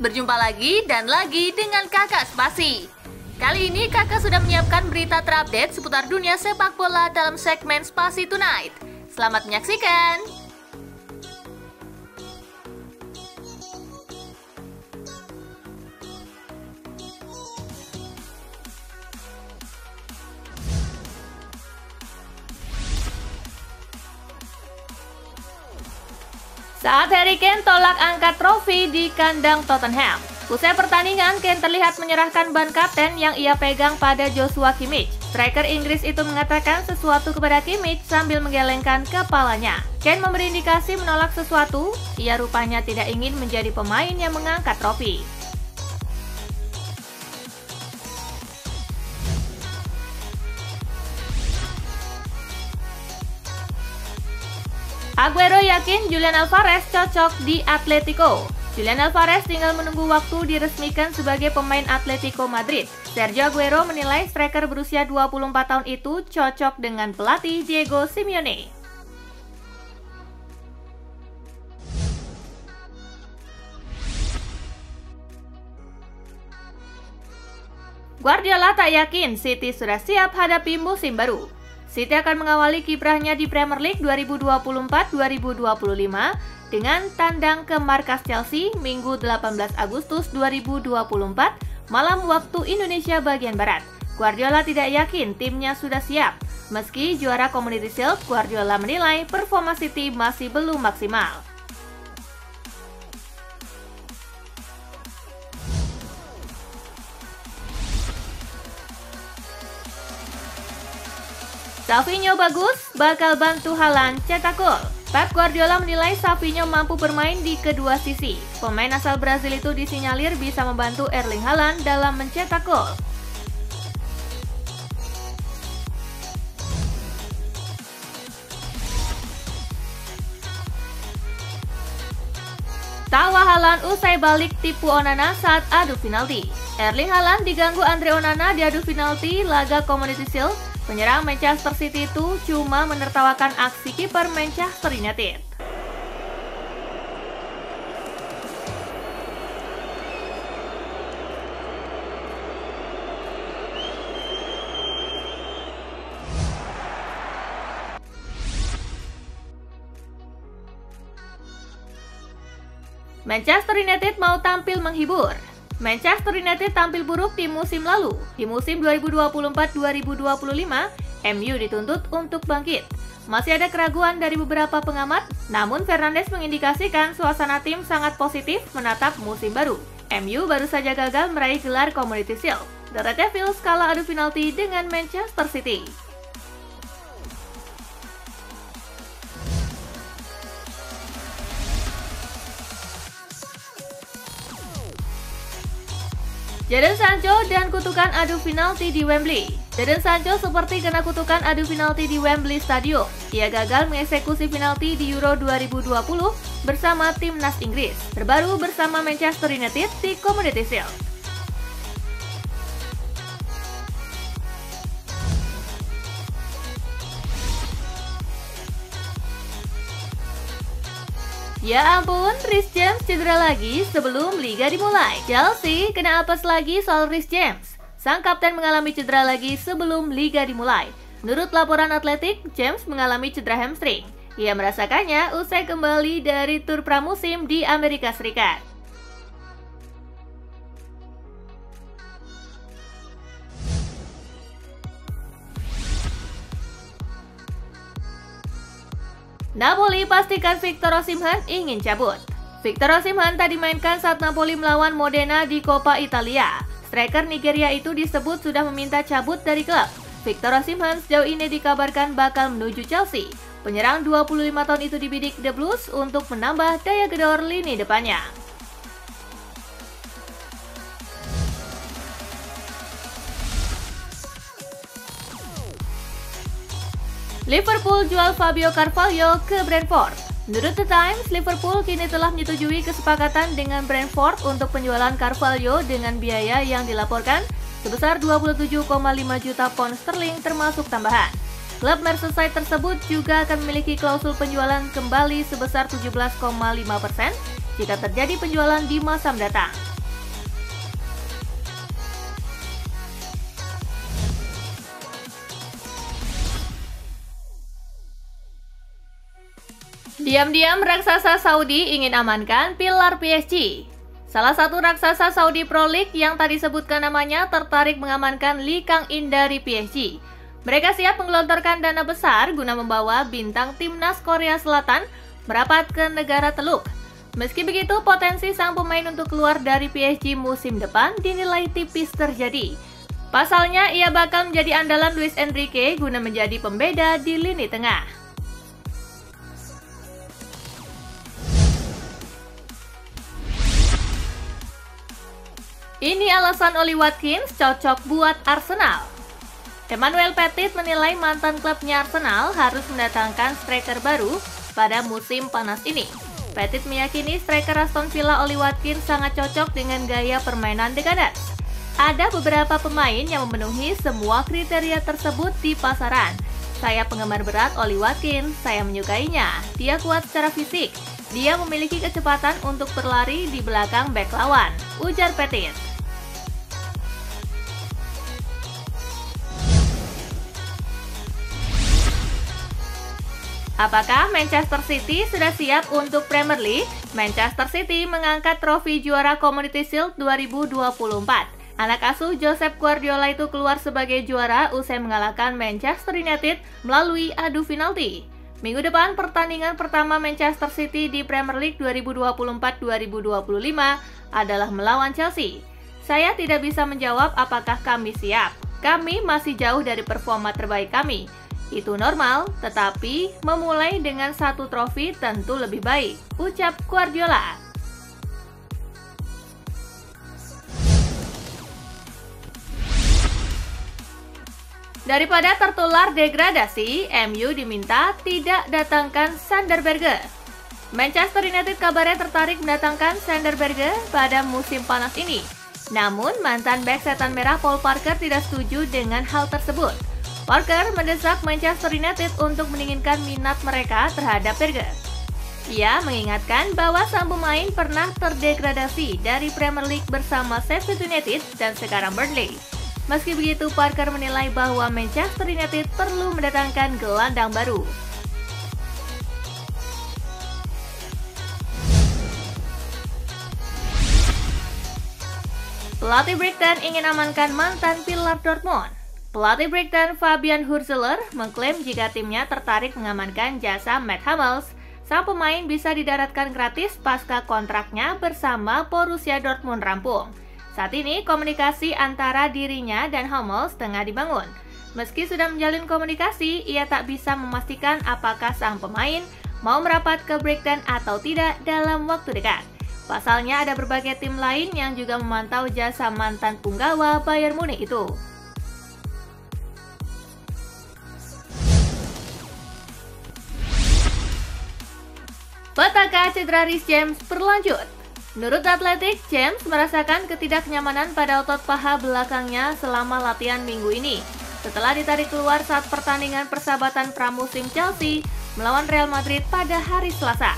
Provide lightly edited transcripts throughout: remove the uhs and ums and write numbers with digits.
berjumpa lagi dan lagi dengan Kakak Spasi. Kali ini Kakak sudah menyiapkan berita terupdate seputar dunia sepak bola dalam segmen Spasi Tonight. Selamat menyaksikan! Saat Harry Kane tolak angkat trofi di kandang Tottenham. Usai pertandingan, Kane terlihat menyerahkan ban kapten yang ia pegang pada Joshua Kimmich. Striker Inggris itu mengatakan sesuatu kepada Kimmich sambil menggelengkan kepalanya. Kane memberi indikasi menolak sesuatu, ia rupanya tidak ingin menjadi pemain yang mengangkat trofi. Aguero yakin Julian Alvarez cocok di Atletico. Julian Alvarez tinggal menunggu waktu diresmikan sebagai pemain Atletico Madrid. Sergio Aguero menilai striker berusia 24 tahun itu cocok dengan pelatih Diego Simeone. Guardiola tak yakin City sudah siap hadapi musim baru. City akan mengawali kiprahnya di Premier League 2024-2025 dengan tandang ke markas Chelsea Minggu 18 Agustus 2024 malam waktu Indonesia bagian Barat. Guardiola tidak yakin timnya sudah siap. Meski juara Community Shield, Guardiola menilai performa City masih belum maksimal. Savinho bagus, bakal bantu Haaland cetak gol. Pep Guardiola menilai Savinho mampu bermain di kedua sisi. Pemain asal Brazil itu disinyalir bisa membantu Erling Haaland dalam mencetak gol. Tawa Haaland usai balik tipu Onana saat adu penalti. Erling Haaland diganggu Andre Onana di adu penalti laga Community Shield. Penyerang Manchester City itu cuma menertawakan aksi kiper Manchester United. Manchester United mau tampil menghibur. Manchester United tampil buruk di musim lalu. Di musim 2024-2025, MU dituntut untuk bangkit. Masih ada keraguan dari beberapa pengamat, namun Fernandes mengindikasikan suasana tim sangat positif menatap musim baru. MU baru saja gagal meraih gelar Community Shield. The Red Devils kalah adu penalti dengan Manchester City. Jadon Sancho dan kutukan adu penalti di Wembley. Jadon Sancho seperti kena kutukan adu penalti di Wembley Stadium. Ia gagal mengeksekusi penalti di Euro 2020 bersama timnas Inggris. Terbaru bersama Manchester United di Community Shield. Ya ampun, Reece James cedera lagi sebelum liga dimulai. Chelsea kena apes lagi soal Reece James. Sang kapten mengalami cedera lagi sebelum liga dimulai. Menurut laporan Atletik, James mengalami cedera hamstring. Ia merasakannya usai kembali dari tur pramusim di Amerika Serikat. Napoli pastikan Victor Osimhen ingin cabut. Victor Osimhen tak dimainkan saat Napoli melawan Modena di Coppa Italia. Striker Nigeria itu disebut sudah meminta cabut dari klub. Victor Osimhen sejauh ini dikabarkan bakal menuju Chelsea. Penyerang 25 tahun itu dibidik The Blues untuk menambah daya gedor lini depannya. Liverpool jual Fabio Carvalho ke Brentford. Menurut The Times, Liverpool kini telah menyetujui kesepakatan dengan Brentford untuk penjualan Carvalho dengan biaya yang dilaporkan sebesar 27,5 juta pound sterling termasuk tambahan. Klub Merseyside tersebut juga akan memiliki klausul penjualan kembali sebesar 17,5% jika terjadi penjualan di masa mendatang. Diam-diam raksasa Saudi ingin amankan pilar PSG. Salah satu raksasa Saudi Pro League yang tadi sebutkan namanya tertarik mengamankan Lee Kang-in dari PSG. Mereka siap menggelontorkan dana besar guna membawa bintang timnas Korea Selatan merapat ke negara Teluk. Meski begitu, potensi sang pemain untuk keluar dari PSG musim depan dinilai tipis terjadi. Pasalnya, ia bakal menjadi andalan Luis Enrique guna menjadi pembeda di lini tengah. Ini alasan Oli Watkins cocok buat Arsenal. Emmanuel Petit menilai mantan klubnya Arsenal harus mendatangkan striker baru pada musim panas ini. Petit meyakini striker Aston Villa Oli Watkins sangat cocok dengan gaya permainan The Gunners. Ada beberapa pemain yang memenuhi semua kriteria tersebut di pasaran. Saya penggemar berat Oli Watkins, saya menyukainya. Dia kuat secara fisik. Dia memiliki kecepatan untuk berlari di belakang bek lawan, ujar Petit. Apakah Manchester City sudah siap untuk Premier League? Manchester City mengangkat trofi juara Community Shield 2024. Anak asuh Josep Guardiola itu keluar sebagai juara usai mengalahkan Manchester United melalui adu penalti. Minggu depan pertandingan pertama Manchester City di Premier League 2024-2025 adalah melawan Chelsea. Saya tidak bisa menjawab apakah kami siap. Kami masih jauh dari performa terbaik kami. Itu normal, tetapi memulai dengan satu trofi tentu lebih baik, ucap Guardiola. Daripada tertular degradasi, MU diminta tidak datangkan Sander Berge. Manchester United kabarnya tertarik mendatangkan Sander Berge pada musim panas ini. Namun, mantan bek setan merah Paul Parker tidak setuju dengan hal tersebut. Parker mendesak Manchester United untuk meninggikan minat mereka terhadap Berge. Ia mengingatkan bahwa sang pemain pernah terdegradasi dari Premier League bersama Sheffield United dan sekarang Burnley. Meski begitu, Parker menilai bahwa Manchester United perlu mendatangkan gelandang baru. Pelatih Brighton ingin amankan mantan pilar Dortmund. Pelatih Brighton Fabian Hurzeler mengklaim jika timnya tertarik mengamankan jasa Matt Hummels, sang pemain bisa didaratkan gratis pasca kontraknya bersama Borussia Dortmund rampung. Saat ini komunikasi antara dirinya dan Hummels tengah dibangun. Meski sudah menjalin komunikasi, ia tak bisa memastikan apakah sang pemain mau merapat ke Brighton atau tidak dalam waktu dekat. Pasalnya ada berbagai tim lain yang juga memantau jasa mantan punggawa Bayern Munich itu. Petaka cedera Reece James berlanjut. Menurut Athletic, James merasakan ketidaknyamanan pada otot paha belakangnya selama latihan minggu ini, setelah ditarik keluar saat pertandingan persahabatan pramusim Chelsea melawan Real Madrid pada hari Selasa.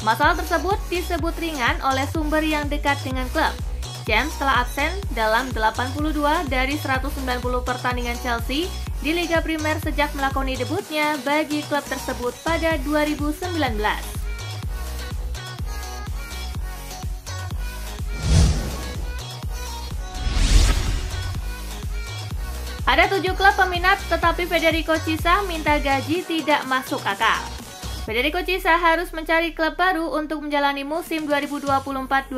Masalah tersebut disebut ringan oleh sumber yang dekat dengan klub. James telah absen dalam 82 dari 190 pertandingan Chelsea di Liga Primer sejak melakoni debutnya bagi klub tersebut pada 2019. Ada 7 klub peminat, tetapi Federico Chiesa minta gaji tidak masuk akal. Federico Chiesa harus mencari klub baru untuk menjalani musim 2024-2025.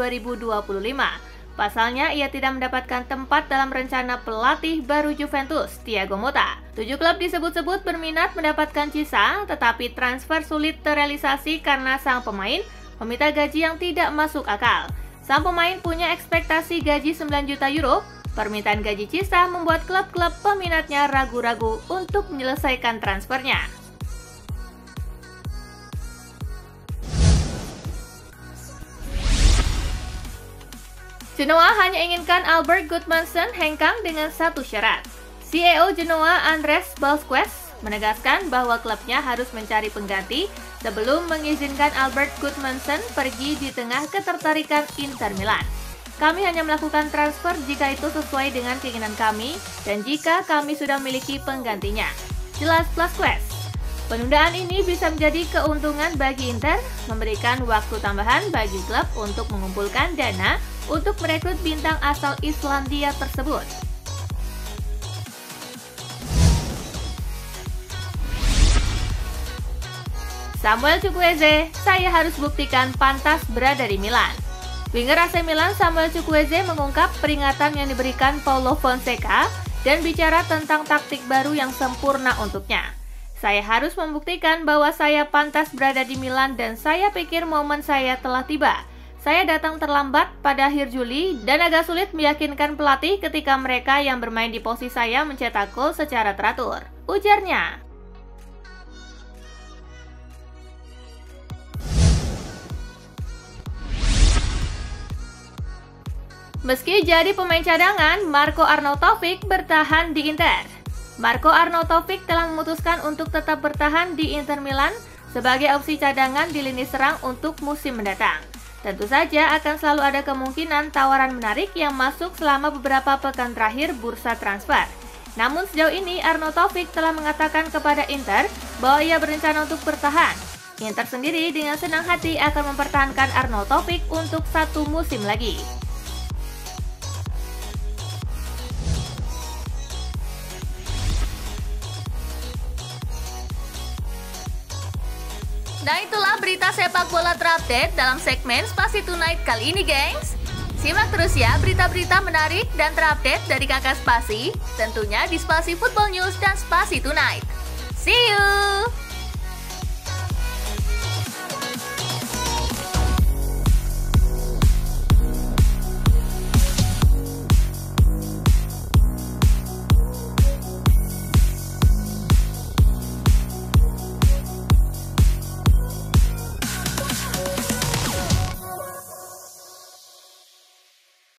Pasalnya, ia tidak mendapatkan tempat dalam rencana pelatih baru Juventus, Thiago Motta. 7 klub disebut-sebut berminat mendapatkan Chiesa, tetapi transfer sulit terrealisasi karena sang pemain meminta gaji yang tidak masuk akal. Sang pemain punya ekspektasi gaji 9 juta euro. Permintaan gaji Chiesa membuat klub-klub peminatnya ragu-ragu untuk menyelesaikan transfernya. Genoa hanya inginkan Albert Gudmundsson hengkang dengan satu syarat. CEO Genoa Andrés Balsquez menegaskan bahwa klubnya harus mencari pengganti sebelum mengizinkan Albert Gudmundsson pergi di tengah ketertarikan Inter Milan. Kami hanya melakukan transfer jika itu sesuai dengan keinginan kami dan jika kami sudah memiliki penggantinya, jelas Balsquez. Penundaan ini bisa menjadi keuntungan bagi Inter, memberikan waktu tambahan bagi klub untuk mengumpulkan dana untuk merekrut bintang asal Islandia tersebut. Samuel Chukwueze, saya harus buktikan pantas berada di Milan. Winger AC Milan Samuel Chukwueze mengungkap peringatan yang diberikan Paulo Fonseca dan bicara tentang taktik baru yang sempurna untuknya. Saya harus membuktikan bahwa saya pantas berada di Milan dan saya pikir momen saya telah tiba. Saya datang terlambat pada akhir Juli dan agak sulit meyakinkan pelatih ketika mereka yang bermain di posisi saya mencetak gol secara teratur, ujarnya. Meski jadi pemain cadangan, Marco Arnautovic bertahan di Inter. Marco Arnautovic telah memutuskan untuk tetap bertahan di Inter Milan sebagai opsi cadangan di lini serang untuk musim mendatang. Tentu saja akan selalu ada kemungkinan tawaran menarik yang masuk selama beberapa pekan terakhir bursa transfer. Namun sejauh ini Arnautovic telah mengatakan kepada Inter bahwa ia berencana untuk bertahan. Inter sendiri dengan senang hati akan mempertahankan Arnautovic untuk 1 musim lagi. Nah, itulah berita sepak bola terupdate dalam segmen Spasi Tonight kali ini, gengs. Simak terus ya berita-berita menarik dan terupdate dari Kakak Spasi, tentunya di Spasi Football News dan Spasi Tonight. See you!